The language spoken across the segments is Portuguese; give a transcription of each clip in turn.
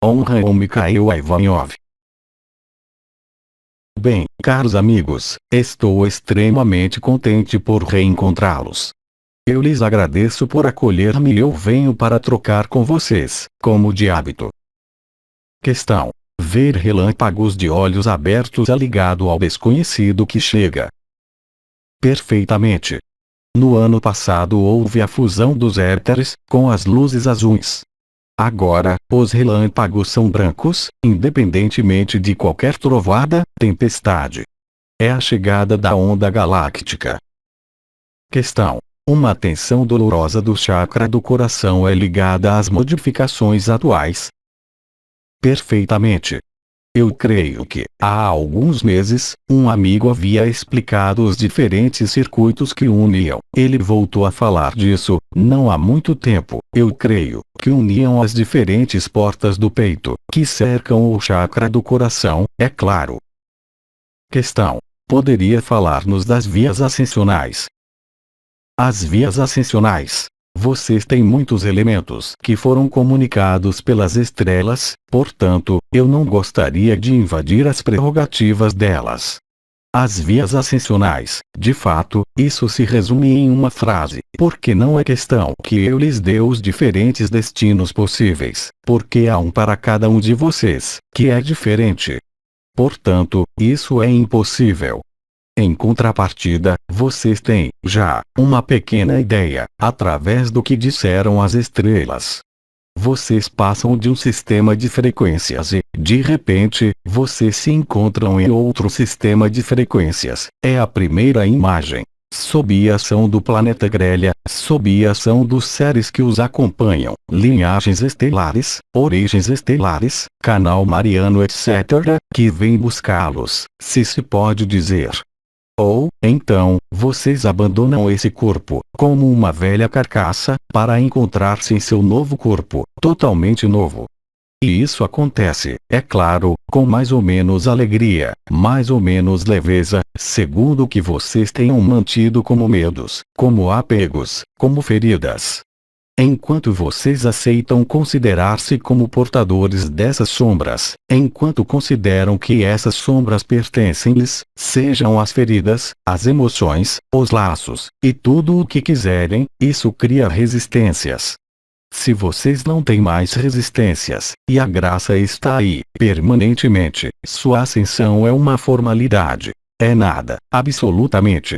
Honra ao Mikhail Ivanov. Bem, caros amigos, estou extremamente contente por reencontrá-los. Eu lhes agradeço por acolher-me e eu venho para trocar com vocês, como de hábito. Questão: ver relâmpagos de olhos abertos ligado ao desconhecido que chega. Perfeitamente. No ano passado houve a fusão dos éteres, com as luzes azuis. Agora, os relâmpagos são brancos, independentemente de qualquer trovoada, tempestade. É a chegada da onda galáctica. Questão: uma tensão dolorosa do chakra do coração é ligada às modificações atuais? Perfeitamente. Eu creio que, há alguns meses, um amigo havia explicado os diferentes circuitos que uniam. Ele voltou a falar disso, não há muito tempo. Eu creio que uniam as diferentes portas do peito, que cercam o chakra do coração, é claro. Questão: poderia falar-nos das vias ascensionais? As vias ascensionais. Vocês têm muitos elementos que foram comunicados pelas estrelas, portanto, eu não gostaria de invadir as prerrogativas delas. As vias ascensionais, de fato, isso se resume em uma frase, porque não é questão que eu lhes dê os diferentes destinos possíveis, porque há um para cada um de vocês, que é diferente. Portanto, isso é impossível. Em contrapartida, vocês têm, já, uma pequena ideia, através do que disseram as estrelas. Vocês passam de um sistema de frequências e, de repente, vocês se encontram em outro sistema de frequências. É a primeira imagem. Sob a ação do planeta Grelha, sob a ação dos seres que os acompanham, linhagens estelares, origens estelares, canal mariano etc., que vem buscá-los, se pode dizer. Ou, então, vocês abandonam esse corpo, como uma velha carcaça, para encontrar-se em seu novo corpo, totalmente novo. E isso acontece, é claro, com mais ou menos alegria, mais ou menos leveza, segundo o que vocês tenham mantido como medos, como apegos, como feridas. Enquanto vocês aceitam considerar-se como portadores dessas sombras, enquanto consideram que essas sombras pertencem-lhes, sejam as feridas, as emoções, os laços, e tudo o que quiserem, isso cria resistências. Se vocês não têm mais resistências, e a graça está aí, permanentemente, sua ascensão é uma formalidade. É nada, absolutamente.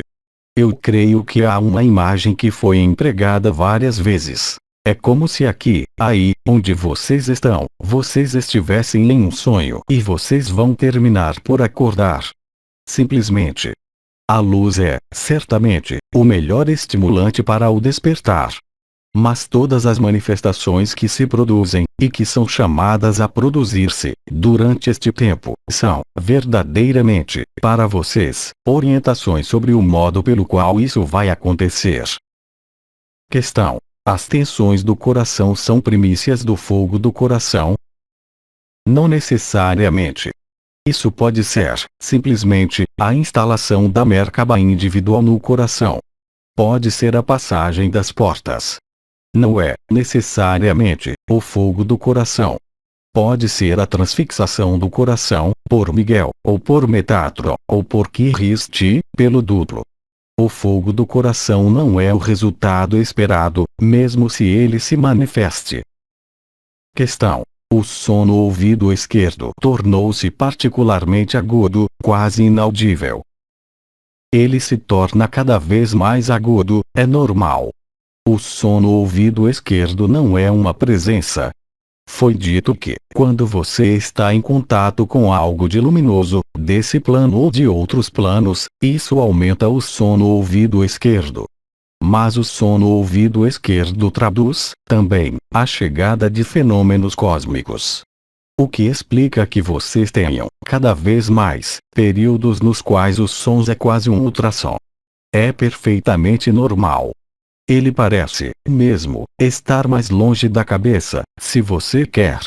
Eu creio que há uma imagem que foi empregada várias vezes. É como se aqui, aí, onde vocês estão, vocês estivessem em um sonho e vocês vão terminar por acordar. Simplesmente. A luz é, certamente, o melhor estimulante para o despertar. Mas todas as manifestações que se produzem, e que são chamadas a produzir-se, durante este tempo, são, verdadeiramente, para vocês, orientações sobre o modo pelo qual isso vai acontecer. Questão: as tensões do coração são primícias do fogo do coração? Não necessariamente. Isso pode ser, simplesmente, a instalação da Merkaba individual no coração. Pode ser a passagem das portas. Não é, necessariamente, o fogo do coração. Pode ser a transfixação do coração, por Miguel, ou por Metatron, ou por Kiristi, pelo duplo. O fogo do coração não é o resultado esperado, mesmo se ele se manifeste. Questão: o som no ouvido esquerdo tornou-se particularmente agudo, quase inaudível. Ele se torna cada vez mais agudo, é normal. O som no ouvido esquerdo não é uma presença. Foi dito que, quando você está em contato com algo de luminoso, desse plano ou de outros planos, isso aumenta o som no ouvido esquerdo. Mas o som no ouvido esquerdo traduz, também, a chegada de fenômenos cósmicos. O que explica que vocês tenham, cada vez mais, períodos nos quais os sons é quase um ultrassom. É perfeitamente normal. Ele parece, mesmo, estar mais longe da cabeça, se você quer.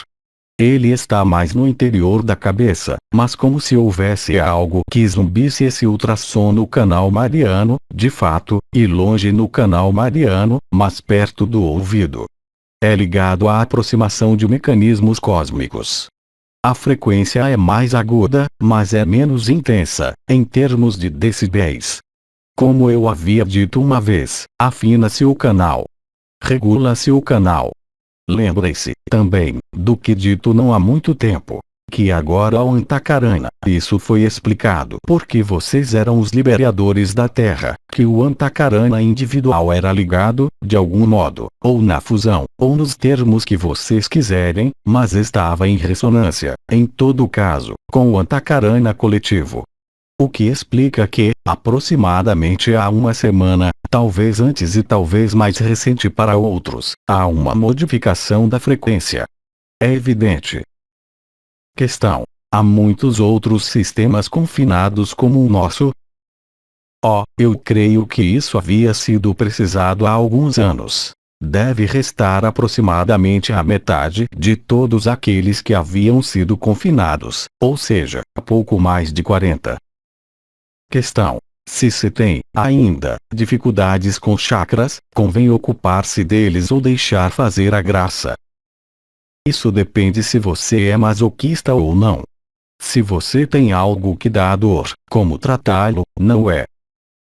Ele está mais no interior da cabeça, mas como se houvesse algo que zumbisse esse ultrassom no canal mariano, de fato, e longe no canal mariano, mas perto do ouvido. É ligado à aproximação de mecanismos cósmicos. A frequência é mais aguda, mas é menos intensa, em termos de decibéis. Como eu havia dito uma vez, afina-se o canal. Regula-se o canal. Lembre-se, também, do que dito não há muito tempo. Que agora o Antakarana, isso foi explicado porque vocês eram os liberadores da Terra, que o Antakarana individual era ligado, de algum modo, ou na fusão, ou nos termos que vocês quiserem, mas estava em ressonância, em todo caso, com o Antakarana coletivo. O que explica que, aproximadamente há uma semana, talvez antes e talvez mais recente para outros, há uma modificação da frequência. É evidente. Questão: há muitos outros sistemas confinados como o nosso? Eu creio que isso havia sido precisado há alguns anos. Deve restar aproximadamente a metade de todos aqueles que haviam sido confinados, ou seja, pouco mais de 40. Questão: se se tem, ainda, dificuldades com chakras, convém ocupar-se deles ou deixar fazer a graça. Isso depende se você é masoquista ou não. Se você tem algo que dá dor, como tratá-lo, não é.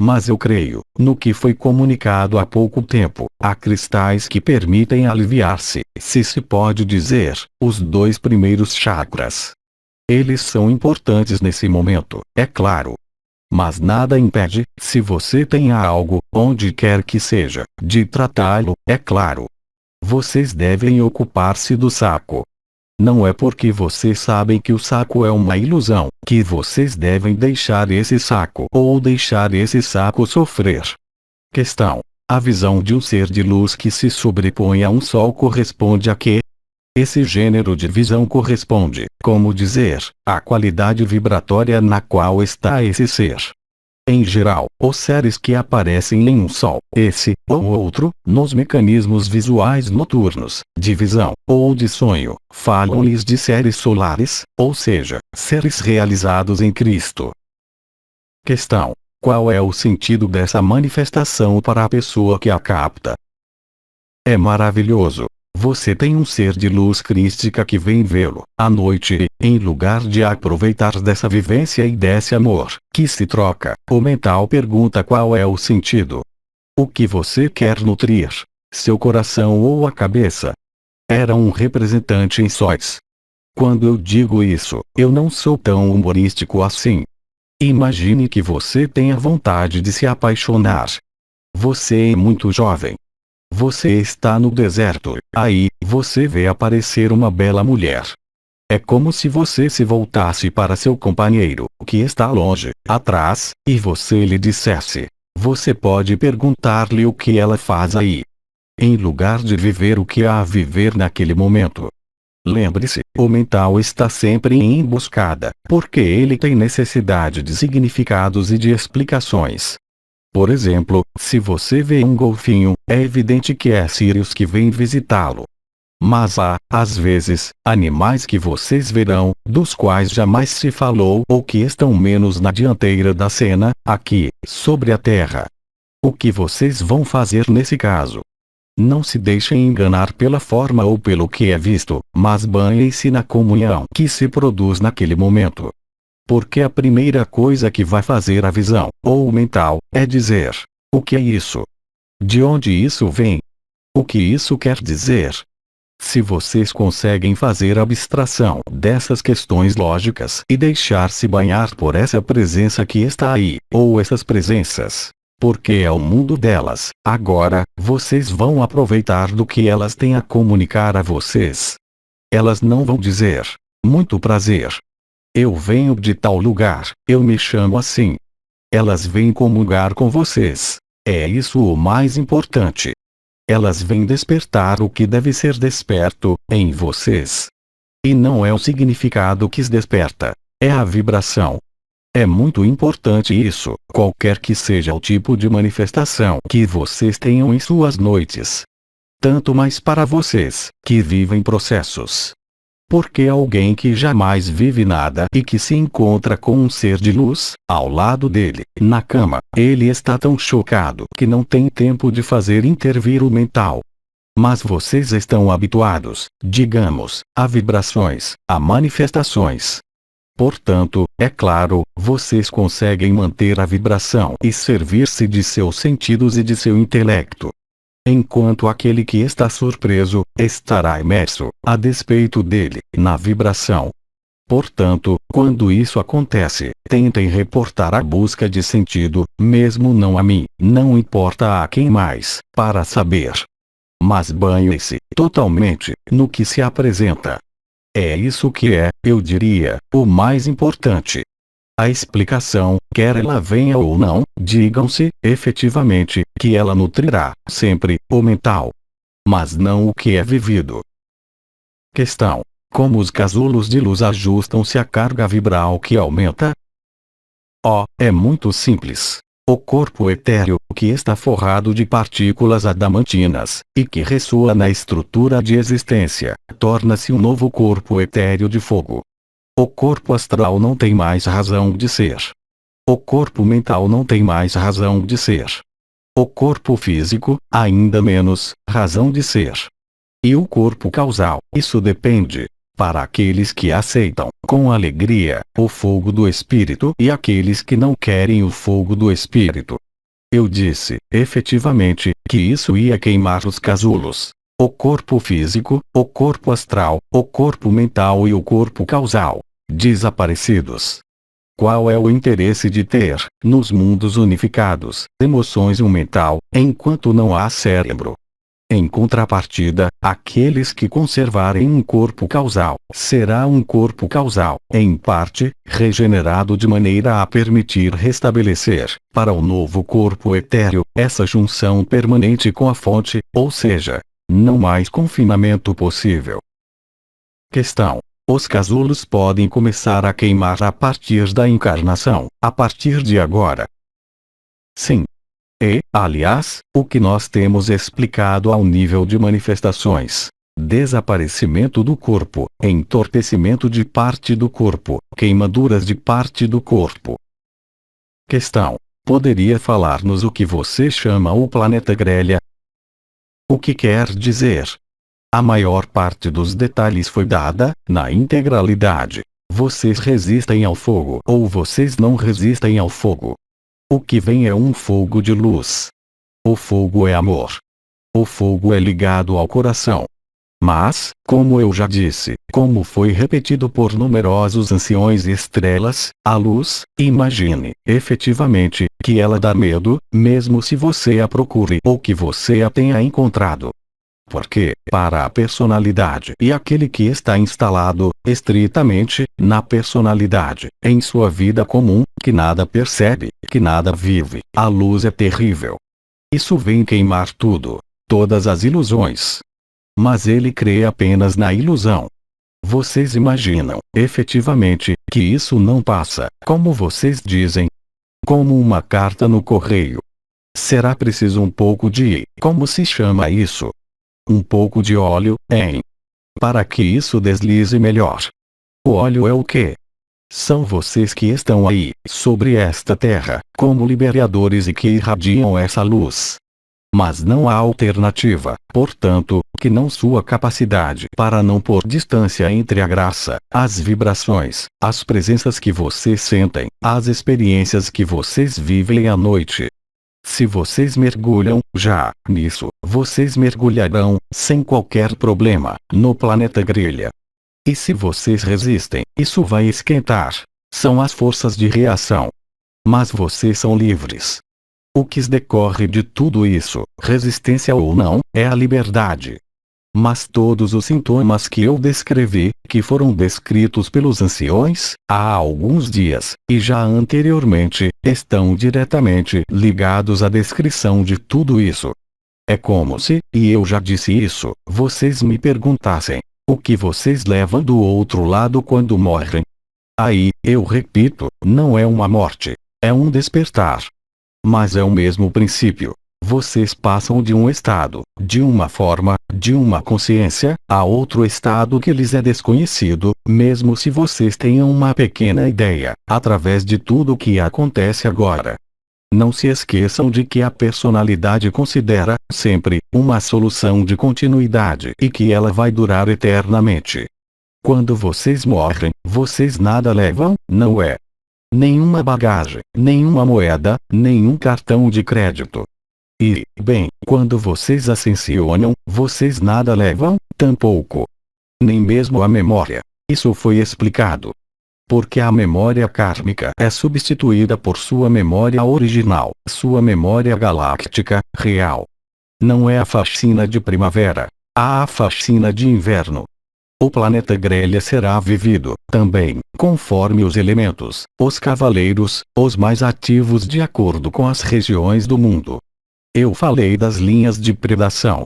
Mas eu creio, no que foi comunicado há pouco tempo, há cristais que permitem aliviar-se, se pode dizer, os 2 primeiros chakras. Eles são importantes nesse momento, é claro. Mas nada impede, se você tem algo, onde quer que seja, de tratá-lo, é claro. Vocês devem ocupar-se do saco. Não é porque vocês sabem que o saco é uma ilusão, que vocês devem deixar esse saco ou deixar esse saco sofrer. Questão: a visão de um ser de luz que se sobrepõe a um sol corresponde a quê? Esse gênero de visão corresponde, como dizer, à qualidade vibratória na qual está esse ser. Em geral, os seres que aparecem em um sol, esse ou outro, nos mecanismos visuais noturnos, de visão, ou de sonho, falam-lhes de seres solares, ou seja, seres realizados em Cristo. Questão: qual é o sentido dessa manifestação para a pessoa que a capta? É maravilhoso. Você tem um ser de luz crística que vem vê-lo, à noite, e, em lugar de aproveitar dessa vivência e desse amor, que se troca, o mental pergunta qual é o sentido. O que você quer nutrir? Seu coração ou a cabeça? Era um representante em sóis. Quando eu digo isso, eu não sou tão humorístico assim. Imagine que você tenha vontade de se apaixonar. Você é muito jovem. Você está no deserto, aí, você vê aparecer uma bela mulher. É como se você se voltasse para seu companheiro, que está longe, atrás, e você lhe dissesse. Você pode perguntar-lhe o que ela faz aí. Em lugar de viver o que há a viver naquele momento. Lembre-se, o mental está sempre em emboscada, porque ele tem necessidade de significados e de explicações. Por exemplo, se você vê um golfinho, é evidente que é Sirius que vem visitá-lo. Mas há, às vezes, animais que vocês verão, dos quais jamais se falou ou que estão menos na dianteira da cena, aqui, sobre a Terra. O que vocês vão fazer nesse caso? Não se deixem enganar pela forma ou pelo que é visto, mas banhem-se na comunhão que se produz naquele momento. Porque a primeira coisa que vai fazer a visão, ou o mental, é dizer: o que é isso? De onde isso vem? O que isso quer dizer? Se vocês conseguem fazer abstração dessas questões lógicas e deixar-se banhar por essa presença que está aí, ou essas presenças, porque é o mundo delas, agora, vocês vão aproveitar do que elas têm a comunicar a vocês. Elas não vão dizer: muito prazer. Eu venho de tal lugar, eu me chamo assim. Elas vêm comungar com vocês. É isso o mais importante. Elas vêm despertar o que deve ser desperto, em vocês. E não é o significado que os desperta. É a vibração. É muito importante isso, qualquer que seja o tipo de manifestação que vocês tenham em suas noites. Tanto mais para vocês, que vivem processos. Porque alguém que jamais vive nada e que se encontra com um ser de luz, ao lado dele, na cama, ele está tão chocado que não tem tempo de fazer intervir o mental. Mas vocês estão habituados, digamos, a vibrações, a manifestações. Portanto, é claro, vocês conseguem manter a vibração e servir-se de seus sentidos e de seu intelecto. Enquanto aquele que está surpreso, estará imerso, a despeito dele, na vibração. Portanto, quando isso acontece, tentem reportar a busca de sentido, mesmo não a mim, não importa a quem mais, para saber. Mas banhe-se, totalmente, no que se apresenta. É isso que é, eu diria, o mais importante. A explicação, quer ela venha ou não, digam-se, efetivamente, que ela nutrirá, sempre, o mental. Mas não o que é vivido. Questão: como os casulos de luz ajustam-se à carga vibral que aumenta? É muito simples. O corpo etéreo, que está forrado de partículas adamantinas, e que ressoa na estrutura de existência, torna-se um novo corpo etéreo de fogo. O corpo astral não tem mais razão de ser. O corpo mental não tem mais razão de ser. O corpo físico, ainda menos, razão de ser. E o corpo causal, isso depende. Para aqueles que aceitam, com alegria, o fogo do Espírito e aqueles que não querem o fogo do Espírito. Eu disse, efetivamente, que isso ia queimar os casulos. O corpo físico, o corpo astral, o corpo mental e o corpo causal. Desaparecidos. Qual é o interesse de ter, nos mundos unificados, emoções e um mental, enquanto não há cérebro? Em contrapartida, aqueles que conservarem um corpo causal, será um corpo causal, em parte, regenerado de maneira a permitir restabelecer, para o novo corpo etéreo, essa junção permanente com a fonte, ou seja, não mais confinamento possível. Questão: os casulos podem começar a queimar a partir da encarnação, a partir de agora? Sim. E, aliás, o que nós temos explicado ao nível de manifestações: desaparecimento do corpo, entorpecimento de parte do corpo, queimaduras de parte do corpo. Questão: poderia falar-nos o que você chama o planeta grelha? O que quer dizer? A maior parte dos detalhes foi dada, na integralidade. Vocês resistem ao fogo ou vocês não resistem ao fogo. O que vem é um fogo de luz. O fogo é amor. O fogo é ligado ao coração. Mas, como eu já disse, como foi repetido por numerosos anciões e estrelas, a luz, imagine, efetivamente, que ela dá medo, mesmo se você a procure ou que você a tenha encontrado. Porque, para a personalidade e aquele que está instalado, estritamente, na personalidade, em sua vida comum, que nada percebe, que nada vive, a luz é terrível. Isso vem queimar tudo, todas as ilusões. Mas ele crê apenas na ilusão. Vocês imaginam, efetivamente, que isso não passa, como vocês dizem, como uma carta no correio. Será preciso um pouco de, como se chama isso? Um pouco de óleo, hein? Para que isso deslize melhor. O óleo é o quê? São vocês que estão aí, sobre esta terra, como liberadores e que irradiam essa luz. Mas não há alternativa, portanto, que não sua capacidade para não pôr distância entre a graça, as vibrações, as presenças que vocês sentem, as experiências que vocês vivem à noite. Se vocês mergulham, já, nisso, vocês mergulharão, sem qualquer problema, no planeta grelha. E se vocês resistem, isso vai esquentar. São as forças de reação. Mas vocês são livres. O que decorre de tudo isso, resistência ou não, é a liberdade. Mas todos os sintomas que eu descrevi, que foram descritos pelos anciões, há alguns dias, e já anteriormente, estão diretamente ligados à descrição de tudo isso. É como se, e eu já disse isso, vocês me perguntassem: o que vocês levam do outro lado quando morrem? Aí, eu repito, não é uma morte, é um despertar. Mas é o mesmo princípio. Vocês passam de um estado, de uma forma, de uma consciência, a outro estado que lhes é desconhecido, mesmo se vocês tenham uma pequena ideia, através de tudo o que acontece agora. Não se esqueçam de que a personalidade considera, sempre, uma solução de continuidade e que ela vai durar eternamente. Quando vocês morrem, vocês nada levam, não é? Nenhuma bagagem, nenhuma moeda, nenhum cartão de crédito. E, bem, quando vocês ascensionam, vocês nada levam, tampouco. Nem mesmo a memória. Isso foi explicado. Porque a memória kármica é substituída por sua memória original, sua memória galáctica, real. Não é a faxina de primavera. Há a faxina de inverno. O planeta grelha será vivido, também, conforme os elementos, os cavaleiros, os mais ativos de acordo com as regiões do mundo. Eu falei das linhas de predação.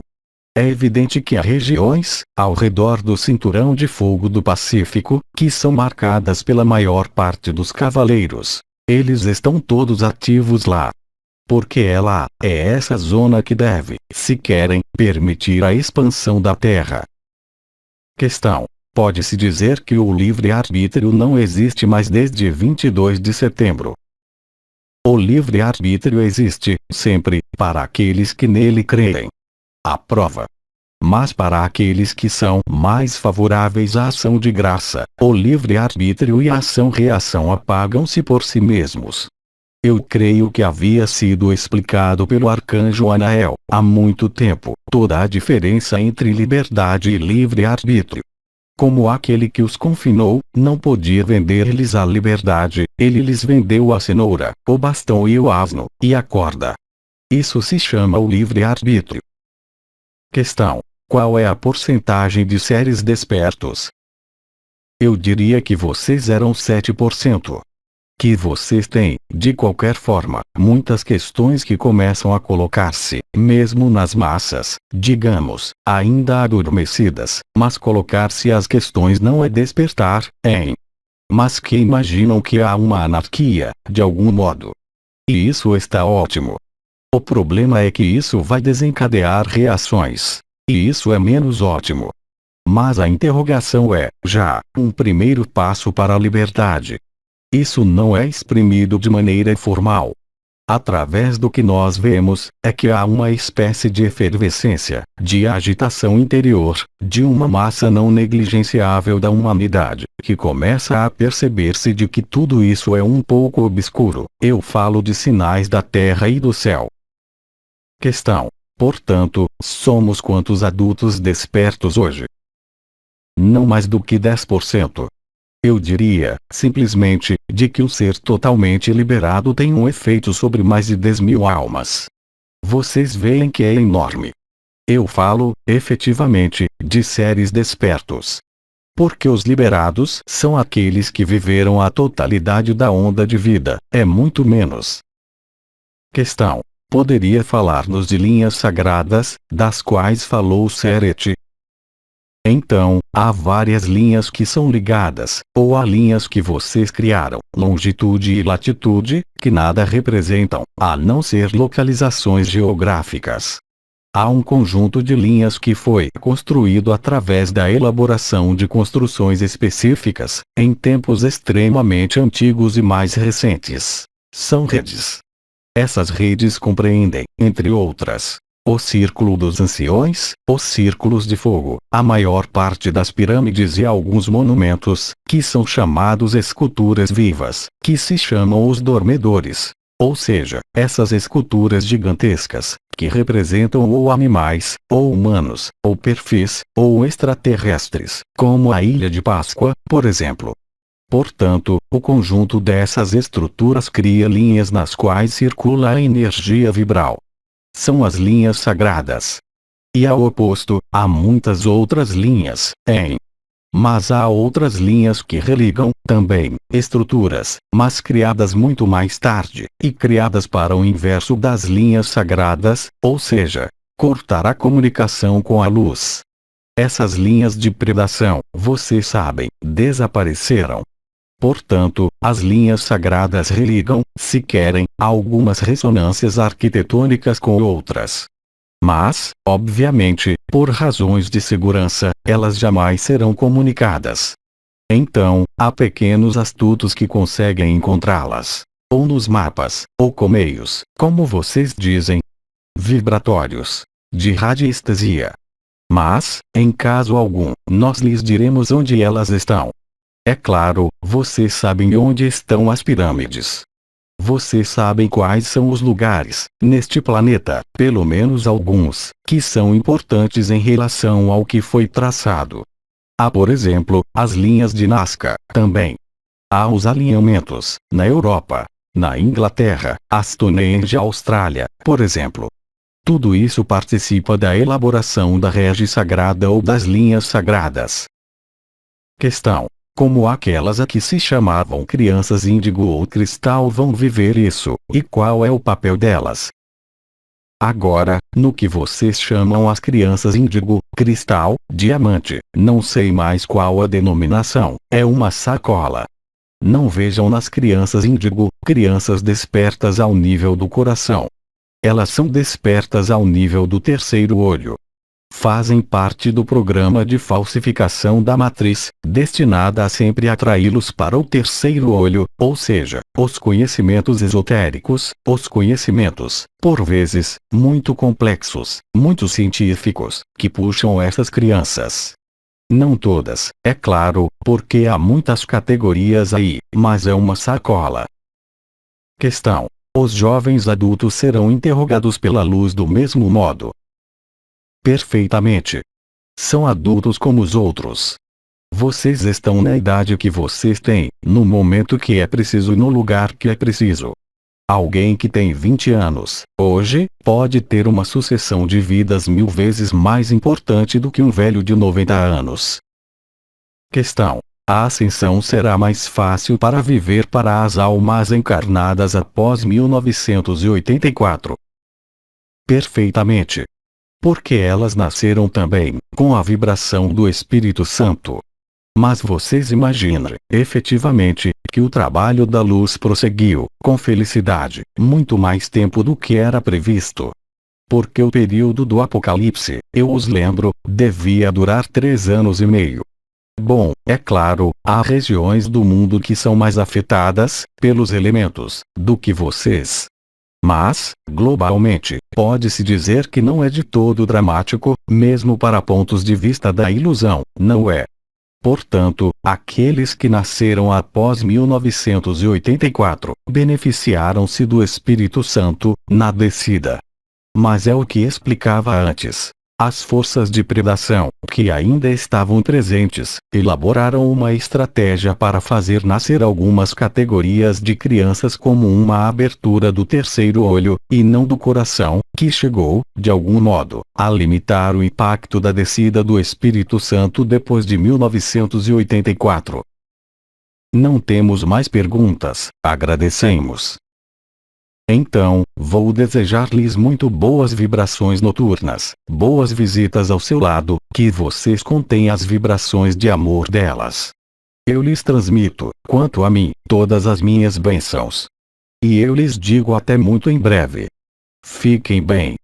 É evidente que há regiões, ao redor do cinturão de fogo do Pacífico, que são marcadas pela maior parte dos cavaleiros. Eles estão todos ativos lá. Porque é essa zona que deve, se querem, permitir a expansão da Terra. Questão. Pode-se dizer que o livre-arbítrio não existe mais desde 22 de setembro. O livre-arbítrio existe, sempre, para aqueles que nele creem. A prova. Mas para aqueles que são mais favoráveis à ação de graça, o livre-arbítrio e a ação-reação apagam-se por si mesmos. Eu creio que havia sido explicado pelo arcanjo Anael, há muito tempo, toda a diferença entre liberdade e livre-arbítrio. Como aquele que os confinou, não podia vender-lhes a liberdade, ele lhes vendeu a cenoura, o bastão e o asno, e a corda. Isso se chama o livre-arbítrio. Questão. Qual é a porcentagem de seres despertos? Eu diria que vocês eram 7%. Que vocês têm, de qualquer forma, muitas questões que começam a colocar-se, mesmo nas massas, digamos, ainda adormecidas, mas colocar-se as questões não é despertar, hein? Mas que imaginam que há uma anarquia, de algum modo. E isso está ótimo. O problema é que isso vai desencadear reações. E isso é menos ótimo. Mas a interrogação é, já, um primeiro passo para a liberdade. Isso não é exprimido de maneira formal. Através do que nós vemos, é que há uma espécie de efervescência, de agitação interior, de uma massa não negligenciável da humanidade, que começa a perceber-se de que tudo isso é um pouco obscuro. Eu falo de sinais da terra e do céu. Questão. Portanto, somos quantos adultos despertos hoje? Não mais do que 10%. Eu diria, simplesmente, de que o ser totalmente liberado tem um efeito sobre mais de 10.000 almas. Vocês veem que é enorme. Eu falo, efetivamente, de seres despertos. Porque os liberados são aqueles que viveram a totalidade da onda de vida, é muito menos. Questão. Poderia falar-nos de linhas sagradas, das quais falou Seret? Então, há várias linhas que são ligadas, ou há linhas que vocês criaram, longitude e latitude, que nada representam, a não ser localizações geográficas. Há um conjunto de linhas que foi construído através da elaboração de construções específicas, em tempos extremamente antigos e mais recentes. São redes. Essas redes compreendem, entre outras, o Círculo dos Anciões, os Círculos de Fogo, a maior parte das pirâmides e alguns monumentos, que são chamados esculturas vivas, que se chamam os dormedores. Ou seja, essas esculturas gigantescas, que representam ou animais, ou humanos, ou perfis, ou extraterrestres, como a Ilha de Páscoa, por exemplo. Portanto, o conjunto dessas estruturas cria linhas nas quais circula a energia vibral. São as linhas sagradas. E ao oposto, há muitas outras linhas, hein? Mas há outras linhas que religam, também, estruturas, mas criadas muito mais tarde, e criadas para o inverso das linhas sagradas, ou seja, cortar a comunicação com a luz. Essas linhas de predação, vocês sabem, desapareceram. Portanto, as linhas sagradas religam, se querem, algumas ressonâncias arquitetônicas com outras. Mas, obviamente, por razões de segurança, elas jamais serão comunicadas. Então, há pequenos astutos que conseguem encontrá-las. ou nos mapas, ou colmeios, como vocês dizem, vibratórios, de radiestesia. Mas, em caso algum, nós lhes diremos onde elas estão. É claro, vocês sabem onde estão as pirâmides. Vocês sabem quais são os lugares, neste planeta, pelo menos alguns, que são importantes em relação ao que foi traçado. Há, por exemplo, as linhas de Nazca, também. Há os alinhamentos, na Europa, na Inglaterra, a Stonehenge Austrália, por exemplo. Tudo isso participa da elaboração da rege sagrada ou das linhas sagradas. Questão: como aquelas a que se chamavam crianças índigo ou cristal vão viver isso, e qual é o papel delas? Agora, no que vocês chamam as crianças índigo, cristal, diamante, não sei mais qual a denominação, é uma sacola. Não vejam nas crianças índigo, crianças despertas ao nível do coração. Elas são despertas ao nível do terceiro olho. Fazem parte do programa de falsificação da matriz, destinada a sempre atraí-los para o terceiro olho, ou seja, os conhecimentos esotéricos, os conhecimentos, por vezes, muito complexos, muito científicos, que puxam essas crianças. Não todas, é claro, porque há muitas categorias aí, mas é uma sacola. Questão: os jovens adultos serão interrogados pela luz do mesmo modo? Perfeitamente. São adultos como os outros. Vocês estão na idade que vocês têm, no momento que é preciso e no lugar que é preciso. Alguém que tem 20 anos, hoje, pode ter uma sucessão de vidas 1000 vezes mais importante do que um velho de 90 anos. Questão: a ascensão será mais fácil para viver para as almas encarnadas após 1984? Perfeitamente. Porque elas nasceram também, com a vibração do Espírito Santo. Mas vocês imaginam, efetivamente, que o trabalho da luz prosseguiu, com felicidade, muito mais tempo do que era previsto. Porque o período do Apocalipse, eu os lembro, devia durar 3 anos e meio. Bom, é claro, há regiões do mundo que são mais afetadas, pelos elementos, do que vocês. Mas, globalmente, pode-se dizer que não é de todo dramático, mesmo para pontos de vista da ilusão, não é? Portanto, aqueles que nasceram após 1984, beneficiaram-se do Espírito Santo, na descida. Mas é o que explicava antes. As forças de predação, que ainda estavam presentes, elaboraram uma estratégia para fazer nascer algumas categorias de crianças como uma abertura do terceiro olho, e não do coração, que chegou, de algum modo, a limitar o impacto da descida do Espírito Santo depois de 1984. Não temos mais perguntas, agradecemos. Então, vou desejar-lhes muito boas vibrações noturnas, boas visitas ao seu lado, que vocês contêm as vibrações de amor delas. Eu lhes transmito, quanto a mim, todas as minhas bênçãos. E eu lhes digo até muito em breve. Fiquem bem.